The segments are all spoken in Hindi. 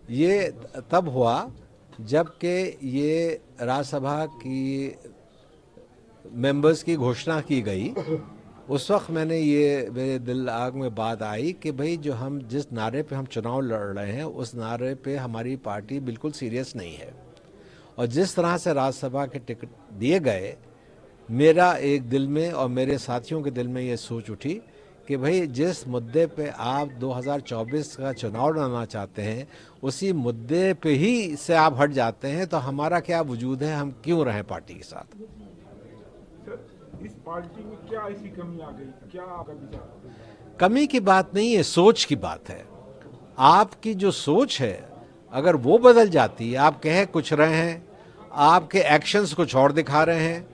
ये तब हुआ जबकि ये राज्यसभा की मेंबर्स की घोषणा की गई। उस वक्त मेरे दिल आग में बात आई कि भाई जो हम जिस नारे पे हम चुनाव लड़ रहे हैं उस नारे पे हमारी पार्टी बिल्कुल सीरियस नहीं है। और जिस तरह से राज्यसभा के टिकट दिए गए, मेरा एक दिल में और मेरे साथियों के दिल में ये सोच उठी कि भाई जिस मुद्दे पे आप 2024 का चुनाव लड़ना चाहते हैं उसी मुद्दे पे ही से आप हट जाते हैं तो हमारा क्या वजूद है, हम क्यों रहें पार्टी के साथ। इस पार्टी में क्या ऐसी कमी आ गई, क्या आपका विचार? कमी की बात नहीं है, सोच की बात है। आपकी जो सोच है अगर वो बदल जाती, आप कह कुछ रहे हैं, आपके एक्शंस कुछ और दिखा रहे हैं,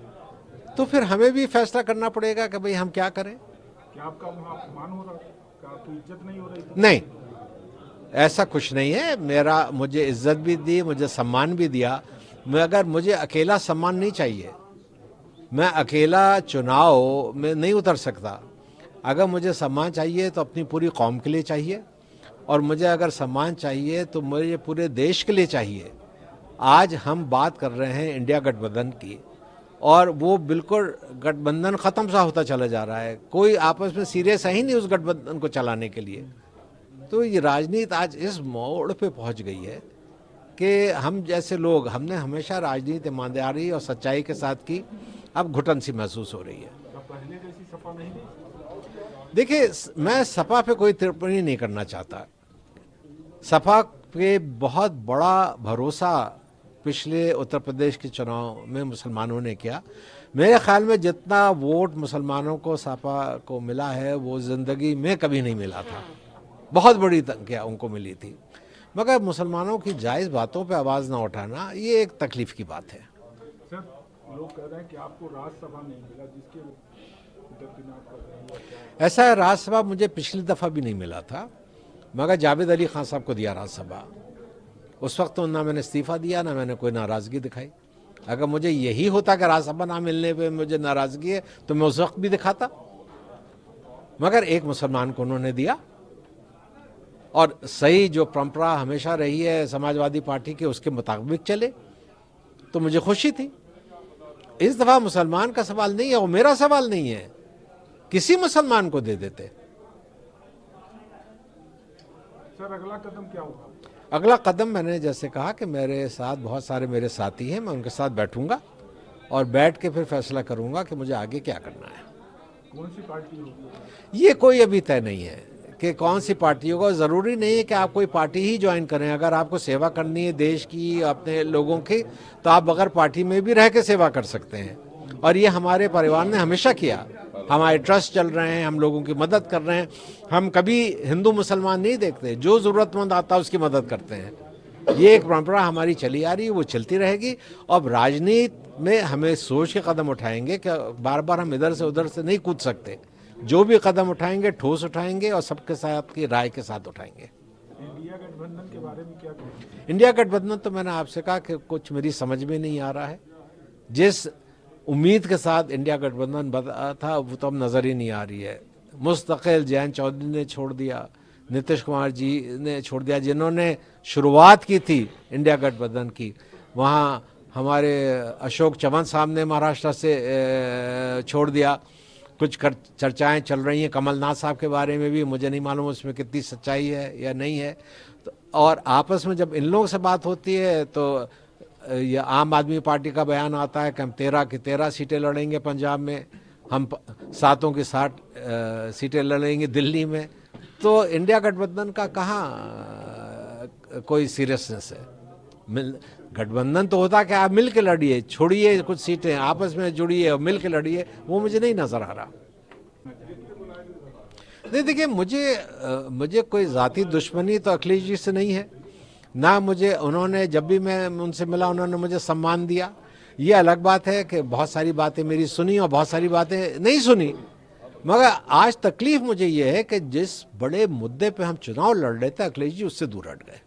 तो फिर हमें भी फैसला करना पड़ेगा कि भाई हम क्या करें। क्या आपका वहाँ अपमान हो रहा था? क्या आपकी इज्जत नहीं हो रही थी? नहीं, ऐसा कुछ नहीं है। मुझे इज्जत भी दी, मुझे सम्मान भी दिया, मगर मुझे अकेला सम्मान नहीं चाहिए। मैं अकेला चुनाव में नहीं उतर सकता। अगर मुझे सम्मान चाहिए तो अपनी पूरी कौम के लिए चाहिए, और मुझे अगर सम्मान चाहिए तो मुझे पूरे देश के लिए चाहिए। आज हम बात कर रहे हैं इंडिया गठबंधन की, और वो बिल्कुल गठबंधन ख़त्म सा होता चला जा रहा है। कोई आपस में सीरियस है ही नहीं उस गठबंधन को चलाने के लिए। तो ये राजनीति आज इस मोड़ पे पहुंच गई है कि हम जैसे लोग, हमने हमेशा राजनीति ईमानदारी और सच्चाई के साथ की, अब घुटन सी महसूस हो रही है। क्या पहले जैसी सपा नहीं रही? देखिए, मैं सपा पे कोई टिप्पणी नहीं करना चाहता। सपा पे बहुत बड़ा भरोसा पिछले उत्तर प्रदेश के चुनाव में मुसलमानों ने किया। मेरे ख्याल में जितना वोट मुसलमानों को सपा को मिला है वो ज़िंदगी में कभी नहीं मिला था। बहुत बड़ी संख्या उनको मिली थी। मगर मुसलमानों की जायज़ बातों पे आवाज़ ना उठाना ये एक तकलीफ़ की बात है। सर, लोग कह रहे हैं कि आपको राज्यसभा नहीं मिला, जिसके दरकिनार कर रहे हैं, या क्या है? ऐसा है, राज्यसभा मुझे पिछली दफ़ा भी नहीं मिला था, मगर जावेद अली खान साहब को दिया राज्यसभा। उस वक्त तो ना मैंने इस्तीफ़ा दिया, ना मैंने कोई नाराज़गी दिखाई। अगर मुझे यही होता कि राज्यसभा ना मिलने पे मुझे नाराज़गी है तो मैं उस वक्त भी दिखाता, मगर एक मुसलमान को उन्होंने दिया। और सही जो परंपरा हमेशा रही है समाजवादी पार्टी के, उसके मुताबिक चले, तो मुझे खुशी थी। इस दफ़ा मुसलमान का सवाल नहीं है, वो मेरा सवाल नहीं है, किसी मुसलमान को दे देते। सर, अगला कदम क्या होगा? अगला कदम, मैंने जैसे कहा कि मेरे साथ बहुत सारे मेरे साथी हैं, मैं उनके साथ बैठूंगा और बैठ के फिर फैसला करूंगा कि मुझे आगे क्या करना है। कौन सी पार्टी होगी? ये कोई अभी तय नहीं है कि कौन सी पार्टी होगा। ज़रूरी नहीं है कि आप कोई पार्टी ही ज्वाइन करें। अगर आपको सेवा करनी है देश की, अपने लोगों की, तो आप बगैर पार्टी में भी रह के सेवा कर सकते हैं। और ये हमारे परिवार ने हमेशा किया। हमारे ट्रस्ट चल रहे हैं, हम लोगों की मदद कर रहे हैं। हम कभी हिंदू मुसलमान नहीं देखते, जो ज़रूरतमंद आता है उसकी मदद करते हैं। ये एक परंपरा हमारी चली आ रही है, वो चलती रहेगी। अब राजनीति में हमें सोच के कदम उठाएंगे कि बार बार हम इधर से उधर से नहीं कूद सकते। जो भी कदम उठाएंगे ठोस उठाएंगे और सबके साथ की राय के साथ उठाएंगे। इंडिया गठबंधन के बारे में क्या कहेंगे? इंडिया गठबंधन तो मैंने आपसे कहा कि कुछ मेरी समझ में नहीं आ रहा है। जिस उम्मीद के साथ इंडिया गठबंधन बना था वो तो अब नज़र ही नहीं आ रही है। मुस्तकिल जयंत चौधरी ने छोड़ दिया, नीतीश कुमार जी ने छोड़ दिया, जिन्होंने शुरुआत की थी इंडिया गठबंधन की। वहाँ हमारे अशोक चव्हाण साहब ने महाराष्ट्र से छोड़ दिया। कुछ चर्चाएं चल रही हैं कमलनाथ साहब के बारे में भी, मुझे नहीं मालूम उसमें कितनी सच्चाई है या नहीं है। तो और आपस में जब इन लोगों से बात होती है तो ये आम आदमी पार्टी का बयान आता है कि हम 13 की 13 सीटें लड़ेंगे पंजाब में, हम 7 की 7 सीटें लड़ेंगे दिल्ली में। तो इंडिया गठबंधन का कहाँ कोई सीरियसनेस है। गठबंधन तो होता कि आप मिल के लड़िए, छोड़िए कुछ सीटें, आपस में जुड़िए और मिल के लड़िए, वो मुझे नहीं नज़र आ रहा। नहीं, देखिए, मुझे कोई ज़ाती दुश्मनी तो अखिलेश जी से नहीं है ना। मुझे उन्होंने, जब भी मैं उनसे मिला, उन्होंने मुझे सम्मान दिया। ये अलग बात है कि बहुत सारी बातें मेरी सुनी और बहुत सारी बातें नहीं सुनी, मगर आज तकलीफ मुझे ये है कि जिस बड़े मुद्दे पे हम चुनाव लड़ रहे थे अखिलेश जी उससे दूर हट गए।